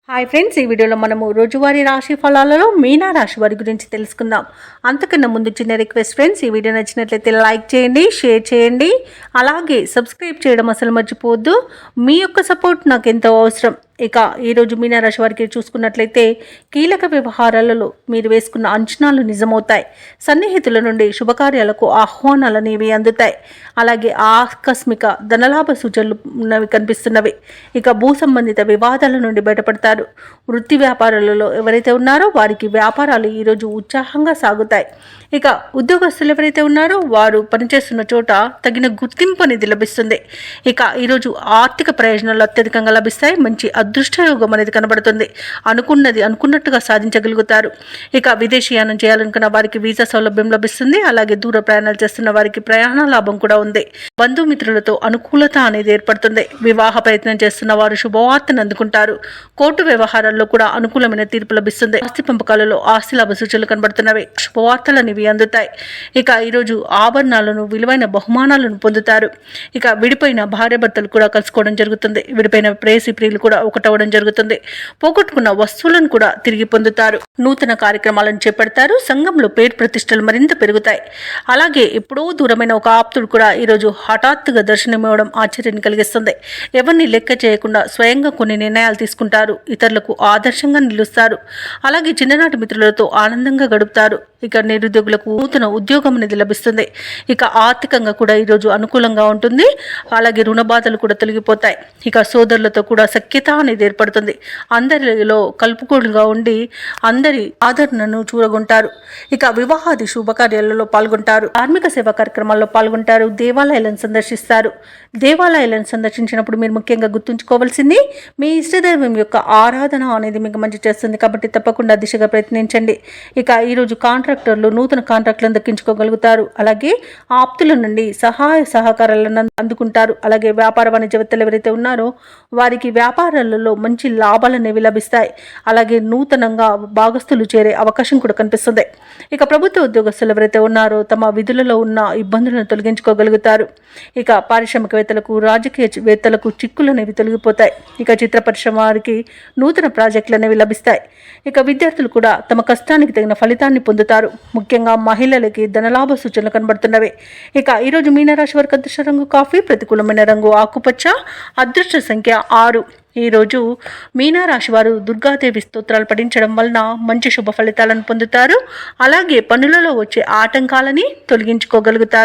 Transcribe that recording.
Hi friends, ఈ వీడియోలో మనము రోజువారీ రాశి ఫలాలలో మీనా రాశి వారి గురించి తెలుసుకుందాం. అంతకన్నా ముందు చిన్న రిక్వెస్ట్ ఫ్రెండ్స్, ఈ వీడియో నచ్చినట్లయితే లైక్ చేయండి, షేర్ చేయండి, అలాగే సబ్స్క్రైబ్ చేయడం అసలు మర్చిపోవద్దు. మీ యొక్క సపోర్ట్ నాకు ఎంతో అవసరం. ఇక ఈరోజు మీనరాశి వారికి చూసుకున్నట్లయితే కీలక వ్యవహారాలలో మీరు వేసుకున్న అంచనాలు నిజమవుతాయి. సన్నిహితుల నుండి శుభకార్యాలకు ఆహ్వానాలు అనేవి అందుతాయి. అలాగే ఆకస్మిక ధనలాభ సూచనలు కనిపిస్తున్నవి. ఇక భూ సంబంధిత వివాదాల నుండి బయటపడతారు. వృత్తి వ్యాపారాలలో ఎవరైతే ఉన్నారో వారికి వ్యాపారాలు ఈరోజు ఉత్సాహంగా సాగుతాయి. ఇక ఉద్యోగస్తులు ఎవరైతే ఉన్నారో వారు పనిచేస్తున్న చోట తగిన గుర్తింపు అనేది లభిస్తుంది. ఇక ఈరోజు ఆర్థిక ప్రయోజనాలు అత్యధికంగా లభిస్తాయి. మంచి అదృష్టయోగం అనేది కనబడుతుంది. అనుకున్నది అనుకున్నట్టుగా సాధించగలుగుతారు. ఇక విదేశీయానం చేయాలనుకున్న వారికి వీసా సౌలభ్యం లభిస్తుంది. అలాగే దూర ప్రయాణాలు చేస్తున్న వారికి ప్రయాణ లాభం కూడా ఉంది. బంధుమిత్రులతో అనుకూలత అనేది ఏర్పడుతుంది. వివాహ ప్రయత్నం చేస్తున్న వారు శుభవార్తను అందుకుంటారు. కోర్టు వ్యవహారాల్లో కూడా అనుకూలమైన తీర్పు లభిస్తుంది. ఆస్తి పంపకాలలో ఆస్తి లాభ సూచనలు కనబడుతున్నవి. శుభవార్తలు అనేవి అందుతాయి. ఇక ఈరోజు ఆభరణాలను విలువైన బహుమానాలను పొందుతారు. ఇక విడిపోయిన భార్యాభర్తలు కూడా కలుసుకోవడం జరుగుతుంది. విడిపోయిన ప్రేసి ప్రియులు కూడా ఒకటవడం జరుగుతుంది. పోగొట్టుకున్న వస్తువులను కూడా తిరిగి పొందుతారు. నూతన కార్యక్రమాలను చేపడతారు. సంఘంలో పేరు ప్రతిష్టలు మరింత పెరుగుతాయి. అలాగే ఎప్పుడో దూరమైన ఒక ఆప్తుడు కూడా ఈరోజు హఠాత్తుగా దర్శనమివ్వడం ఆశ్చర్యాన్ని కలిగిస్తుంది. ఎవరిని లెక్క చేయకుండా స్వయంగా కొన్ని నిర్ణయాలు తీసుకుంటారు. ఇతరులకు ఆదర్శంగా నిలుస్తారు. అలాగే చిన్ననాటి మిత్రులతో ఆనందంగా గడుపుతారు. ఇక నిరుద్యోగులకు నూతన ఉద్యోగం అనేది లభిస్తుంది. ఇక ఆర్థికంగా కూడా ఈరోజు అనుకూలంగా ఉంటుంది. అలాగే రుణ బాధలు కూడా తొలగిపోతాయి. ఇక సోదరులతో కూడా సఖ్యత అనేది ఏర్పడుతుంది. అందరిలో కలుపుకోలుగా ఉండి అందరి ఆదరణను చూరగొంటారు. ఇక వివాహాది శుభకార్యాలలో పాల్గొంటారు. ధార్మిక సేవా కార్యక్రమాల్లో పాల్గొంటారు. దేవాలయాలను సందర్శిస్తారు. దేవాలయాలను సందర్శించినప్పుడు మీరు ముఖ్యంగా గుర్తుంచుకోవాల్సింది మీ ఇష్టదైవం యొక్క ఆరాధన అనేది మీకు మంచి చేస్తుంది. కాబట్టి తప్పకుండా దిశగా ప్రయత్నించండి. ఇక ఈరోజు కాంట్రాక్టర్లు నూతన కాంట్రాక్టులను దక్కించుకోగలుగుతారు. అలాగే ఆప్తుల నుండి సహాయ సహకారాలను అందుకుంటారు. అలాగే వ్యాపార వాణిజ్యవేత్తలు ఎవరైతే ఉన్నారో వారికి వ్యాపారాలలో మంచి లాభాలు అనేవి లభిస్తాయి. అలాగే నూతనంగా భాగస్తులు చేరే అవకాశం కూడా కనిపిస్తుంది. ఇక ప్రభుత్వ ఉద్యోగస్తులు ఎవరైతే ఉన్నారో తమ విధులలో ఉన్న ఇబ్బందులను తొలగించుకోగలుగుతారు. ఇక పారిశ్రామికవేత్తలకు రాజకీయవేత్తలకు చిక్కులు అనేవి తొలగిపోతాయి. ఇక చిత్ర పరిశ్రమ వారికి నూతన ప్రాజెక్టులు అనేవి లభిస్తాయి. ఇక విద్యార్థులు కూడా తమ కష్టానికి తగిన ఫలితాన్ని పొందుతారు. ముఖ్యంగా మహిళలకి ధనలాభ సూచనలు కనబడుతున్నవి. ఇక ఈరోజు మీనరాశి వారికి అదృష్ట రంగు కాఫీ, ప్రతికూలమైన రంగు ఆకుపచ్చ, అదృష్ట సంఖ్య 6. ఈరోజు మీనరాశి వారు దుర్గాదేవి స్తోత్రాలు పఠించడం వలన మంచి శుభ ఫలితాలను పొందుతారు. అలాగే పనులలో వచ్చే ఆటంకాలని తొలగించుకోగలుగుతారు.